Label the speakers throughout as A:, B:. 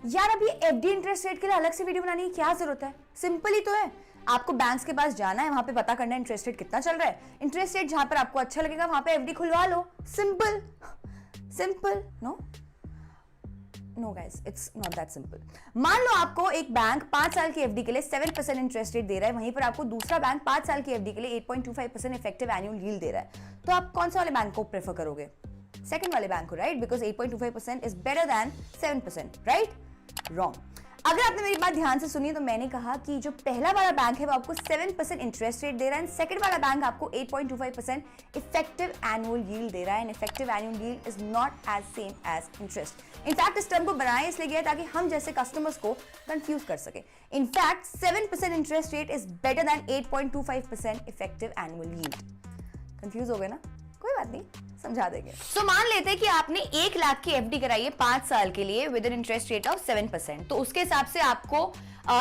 A: यार अभी FD interest rate के लिए अलग से वीडियो बनाने की क्या जरूरत है, सिंपल ही तो है। आपको बैंक्स के पास जाना है, वहां पे पता करना है इंटरेस्ट रेट कितना चल रहा है, इंटरेस्ट रेट जहां पर आपको अच्छा लगेगा वहां पे एफडी खुलवा लो। Simple simple. No guys, it's not that simple. मान लो आपको एक बैंक 5 साल की एफडी के लिए 7% इंटरेस्ट रेट दे रहा है, वहीं पर आपको दूसरा बैंक 5 साल की एफडी के लिए 8.25% इफेक्टिव एनुअल यील्ड दे रहा है, तो आप कौन सा वाले बैंक को प्रेफर करोगे? सेकंड वाले बैंक को, right? Because 8.25% is better than 7%, right? Wrong. अगर आपने मेरी बात ध्यान से सुनी तो मैंने कहा कि जो पहला वाला बैंक है वो आपको 7% इंटरेस्ट रेट दे रहा है, सेकंड वाला बैंक आपको 8.25% इफेक्टिव एनुअल यील्ड दे रहा है। And effective annual yield is not as same as interest. In fact इस टर्म को बनाया इसलिए गया ताकि हम जैसे कस्टमर्स को कंफ्यूज कर सके। In fact 7% interest rate is better than 8.25% effective annual yield. Confuse हो गए ना? कोई बात नहीं, समझा देंगे। तो मान लेते हैं कि आपने 1 लाख की एफडी कराई है 5 साल के लिए with an interest rate of 7%, तो उसके हिसाब से आपको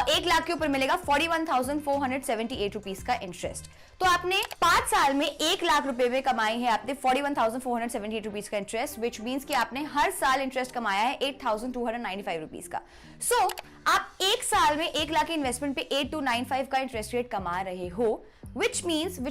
A: 1 लाख के ऊपर मिलेगा 41,478 रुपीज का इंटरेस्ट। तो आपने 5 साल में 1 लाख रुपए में कमाई है आपने 41,478 रुपीज का इंटरेस्ट, विच मीन्स कि आपने हर साल इंटरेस्ट कमाया है 8,295 रुपीज का। सो आप 1 साल में 1 लाख की इन्वेस्टमेंट पे 8,295 का इंटरेस्ट रेट कमा रहे हो, which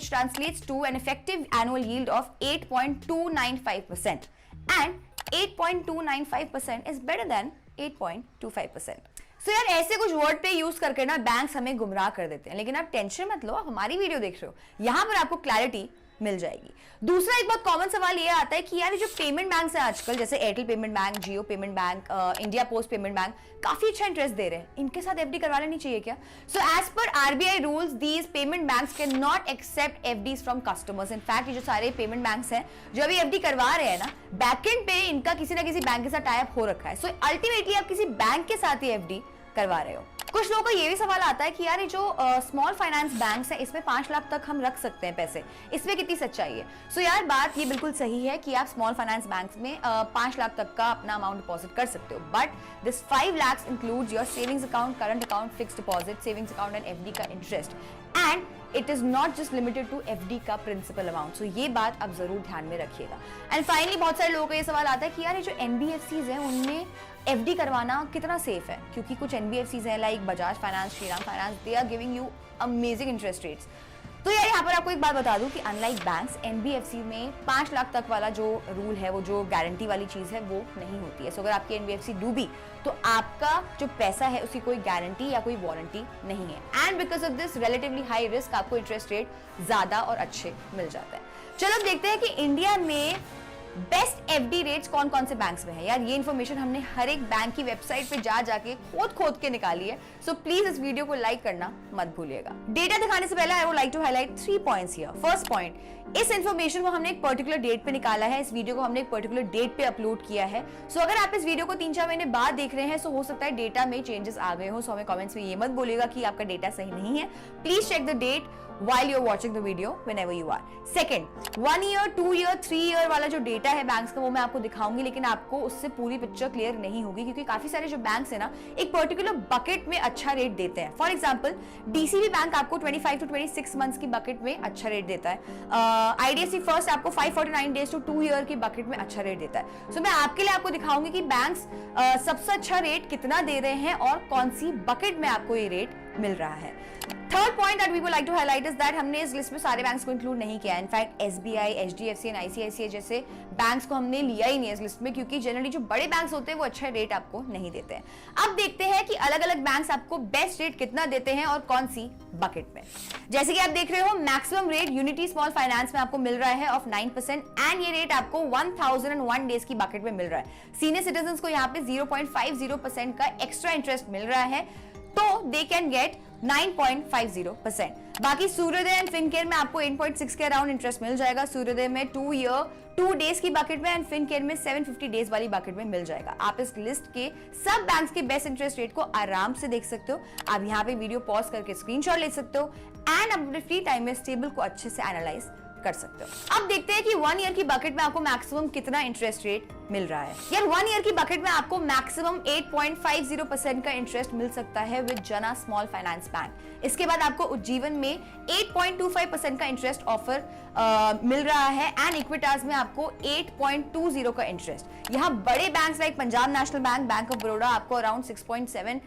A: translates to an effective annual yield of 8.295%, and 8.295% is better than 8.25%. So यार ऐसे कुछ वर्ड पे यूज करके ना बैंक्स हमें गुमराह कर देते हैं, लेकिन आप टेंशन मत लो, आप हमारी वीडियो देख रहे हो, यहां पर आपको क्लैरिटी मिल जाएगी। दूसरा एक बहुत कॉमन सवाल ये आता है कि यार जो पेमेंट बैंक है आजकल, जैसे Airtel payment bank, Jio payment bank, India post payment bank, काफी अच्छा इंटरेस्ट दे रहे हैं, इनके साथ एफडी करवा लेनी चाहिए क्या? So as per RBI rules these payment banks can not accept FDs from customers. In fact ये जो सारे पेमेंट बैंक्स हैं जो अभी एफडी करवा रहे हैं ना, बैकएंड पे इनका किसी ना किसी बैंक के साथ टाई अप हो रखा है। सो अल्टीमेटली आप किसी बैंक के साथ ही एफडी करवा रहे हो। कुछ लोगों का ये भी सवाल आता है कि यार ये जो स्मॉल फाइनेंस बैंक्स हैं इसमें 5 लाख तक हम रख सकते हैं पैसे, इसमें कितनी सच्चाई है? सो यार बात ये बिल्कुल सही है कि आप स्मॉल फाइनेंस बैंक्स में 5 लाख तक का अपना अमाउंट डिपॉजिट कर सकते हो, but this 5 lakhs includes your savings account, current account, fixed deposit, savings account and FD का interest, and it is not just limited to FD का प्रिंसिपल अमाउंट। सो ये बात आप जरूर ध्यान में रखिएगा। एंड फाइनली बहुत सारे लोगों का ये सवाल आता है कि यार ये जो एनबीएफसीज हैं उनमें एफडी करवाना कितना सेफ है, क्योंकि कुछ एनबीएफसीज हैं like Bajaj finance, Shriram finance, they are giving you amazing interest rates. तो यार यहाँ पर आपको एक बात बता दूं कि अनलाइक बैंक्स, एनबीएफसी में 5 लाख तक वाला जो रूल है, वो जो गारंटी वाली चीज है वो नहीं होती है। सो अगर आपकी एनबीएफसी डूबी तो आपका जो पैसा है उसकी कोई गारंटी या कोई वारंटी नहीं है, and because of this relatively high risk आपको इंटरेस्ट रेट ज्यादा और अच्छे मिल जाता है। चलो अब देखते हैं कि इंडिया में बेस्ट एफडी रेट्स कौन कौन से बैंक्स में है। यार ये इन्फॉर्मेशन हमने हर एक बैंक की वेबसाइट पे जा जाके खोद के निकाली है, सो प्लीज इस वीडियो को लाइक करना मत भूलिएगा। डेटा दिखाने से पहले I would like to highlight 3 points here. First point, इस इन्फॉर्मेशन को हमने एक पर्टिकुलर डेट पे निकाला है, इस वीडियो को हमने एक पर्टिकुलर डेट पे अपलोड किया है। सो अगर आप इस वीडियो को 3-4 महीने बाद देख रहे हैं सो हो सकता है डेटा में चेंजेस आ गए हो। सो हमें कमेंट्स में ये मत बोलिएगा कि आपका डेटा सही नहीं है। Please check the date while you're watching the video whenever you are. Second, 1 year, 2 year, 3 year वाला जो डेटा है बैंक्स का वो मैं आपको दिखाऊंगी, लेकिन आपको उससे पूरी पिक्चर क्लियर नहीं होगी, क्योंकि काफी सारे जो बैंक्स है ना एक पर्टिकुलर बकेट में अच्छा रेट देते हैं। फॉर एग्जांपल डीसीबी बैंक आपको 25 to 26 मंथ्स की बकेट में अच्छा रेट देता है। आईडीएफसी फर्स्ट आपको 549 डेज टू 2 ईयर की बकेट में अच्छा रेट देता है। सो मैं आपके लिए आपको दिखाऊंगी कि बैंक्स सबसे अच्छा रेट कितना दे रहे हैं और कौन सी बकेट में आपको ये रेट मिल रहा है। Third point that we would like to highlight is that हमने इस लिस्ट में सारे बैंक्स को इंक्लूड नहीं किया है। In fact SBI, HDFC and ICICI जैसे बैंक्स को हमने लिया ही नहीं है इस लिस्ट में, क्योंकि जनरली जो बड़े बैंक्स होते हैं वो अच्छा रेट आपको नहीं देते हैं। अब देखते हैं कि अलग अलग बैंक्स आपको बेस्ट रेट कितना देते हैं और कौन सी बकेट में। जैसे कि आप देख रहे हो maximum rate unity small finance में आपको मिल रहा है ऑफ 9%, एंड ये रेट आपको 1001 डेज की बकेट में मिल रहा है। सीनियर सिटीजन को यहाँ पे 0.50% का एक्स्ट्रा इंटरेस्ट मिल रहा है, तो दे कैन गेट 9.50%। बाकी सूर्योदय एंड फिनकेयर में आपको 8.6 के अराउंड इंटरेस्ट मिल जाएगा। सूर्योदय में 2 ईयर 2 डेज की बकेट में एंड फिनकेयर में 750 डेज वाली बकेट में मिल जाएगा। आप इस लिस्ट के सब बैंक्स के बेस्ट इंटरेस्ट रेट को आराम से देख सकते हो। आप यहाँ पे वीडियो पॉज करके स्क्रीनशॉट ले सकते हो एंड अपने फ्री टाइम में इस टेबल को अच्छे से एनालाइज कर सकते हो। अब देखते हैं कि 1 ईयर की बकेट में आपको मैक्सिमम कितना इंटरेस्ट रेट मिल रहा है। यार 1 ईयर की बकेट में आपको मैक्सिमम 8.50% का इंटरेस्ट मिल सकता है विद जना स्मॉल फाइनेंस बैंक। इसके बाद आपको उज्जीवन में 8.25% का इंटरेस्ट ऑफर मिल रहा है एंड इक्विटास में आपको 8.20 का इंटरेस्ट। यहाँ बड़े banks like Punjab national bank, bank of Baroda आपको अराउंड 6.7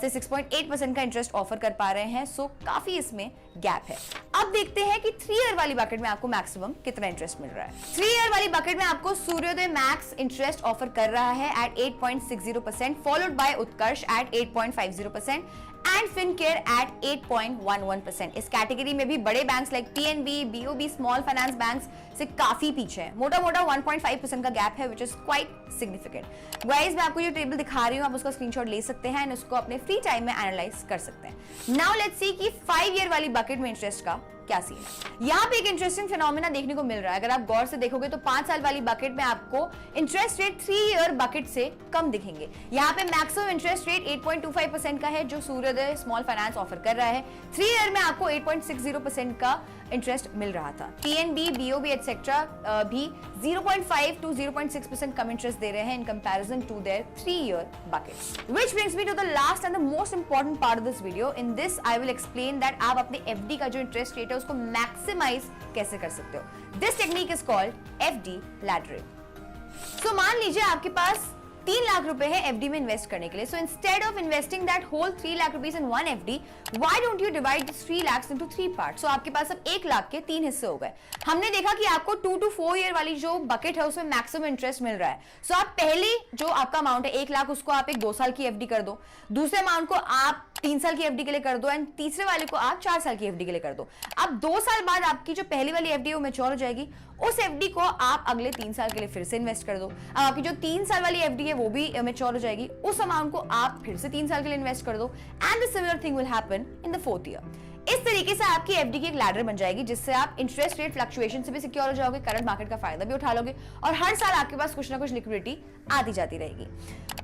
A: से 6.8% का इंटरेस्ट ऑफर कर पा रहे हैं। सो काफी इसमें गैप है। अब देखते हैं कि 3 ईयर वाली बकेट में आपको मैक्सिमम कितना इंटरेस्ट मिल रहा है। 3 ईयर वाली बकेट में आपको सूर्योदय मैक्स इंटरेस्ट ऑफर कर रहा है at 8.60%, followed by Utkarsh at 8.50% and Fincare at 8.11%। इस कैटेगरी में भी बड़े banks like PNB, BOB, small finance banks से काफी पीछे है। मोटा मोटा 1.5% का गैप है, which is quite significant. Guys, मैं आपको जो टेबल दिखा रही हूँ, आप उसका स्क्रीनशॉट ले सकते हैं एंड उसको अपने फ्री टाइम में एनालाइज कर सकते हैं। नाउ लेट्स सी कि 5 ईयर वाली बकेट में इंटरेस्ट का क्या सीन है। यहाँ पे एक इंटरेस्टिंग फिनोमेना देखने को मिल रहा है। अगर आप गौर से देखोगे तो 5 साल वाली बकेट में आपको इंटरेस्ट रेट 3 ईयर बकेट से कम दिखेंगे। यहाँ पे मैक्सिमम इंटरेस्ट रेट 8.25% का है जो सूर्योदय स्मॉल फाइनेंस ऑफर कर रहा है। 3 ईयर में आपको 8.60% का इंटरेस्ट मिल रहा था। पीएनबी, बीओबी एटसेट्रा भी 0.5 to 0.6% कम इंटरेस्ट दे रहे हैं in comparison to their 3 year buckets. Which brings me to the last and the most important part of this video. In this I will explain that आप अपने FD का जो interest rate है उसको maximise कैसे कर सकते हो। This technique is called FD laddering. So मान लीजिए आपके पास 3 लाख रुपए है एफडी में इन्वेस्ट करने के लिए। So instead of investing that whole 3 lakh rupees in one FD, why don't you divide this 3 lakhs into 3 parts. So आपके पास अब 1 लाख के 3 हिस्से हो गए। हमने देखा कि आपको 2 to 4 ईयर वाली जो बकेट है उसमें मैक्सिमम इंटरेस्ट मिल रहा है। सो आप पहले जो आपका अमाउंट है 1 लाख, उसको आप एक 2 साल की एफडी कर दो, दूसरे अमाउंट को आप 3 साल की एफडी के लिए कर दो एंड तीसरे वाले को आप 4 साल की एफडी के लिए कर दो। अब 2 साल बाद आपकी जो पहली वाली एफडी है वो मैच्योर हो जाएगी। उस एफडी को आप अगले 3 साल के लिए फिर से इन्वेस्ट कर दो। अब आपकी जो 3 साल वाली एफडी है वो भी मैच्योर हो जाएगी। उस अमाउंट को आप फिर से 3 साल के लिए इन्वेस्ट कर दो and the similar thing will happen in the 4th year. इस तरीके से आपकी एफडी की एक लैडर बन जाएगी जिससे आप इंटरेस्ट रेट फ्लक्चुएशन से भी सिक्योर हो जाओगे, करंट मार्केट का फायदा भी उठा लोगे और हर साल आपके पास कुछ ना कुछ लिक्विडिटी आती जाती रहेगी।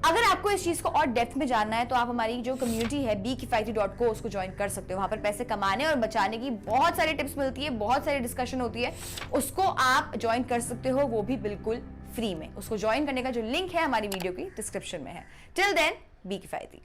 A: अगर आपको इस चीज को और डेप्थ में जानना है तो आप हमारी जो कम्युनिटी है beekifaiti.co उसको ज्वाइन कर सकते हो। वहां पर पैसे कमाने और बचाने की बहुत सारी टिप्स मिलती है, बहुत सारी डिस्कशन होती है, उसको आप ज्वाइन कर सकते हो, वो भी बिल्कुल फ्री में। उसको ज्वाइन करने का जो लिंक है हमारी वीडियो की डिस्क्रिप्शन में है। टिल देन, बी किफायती।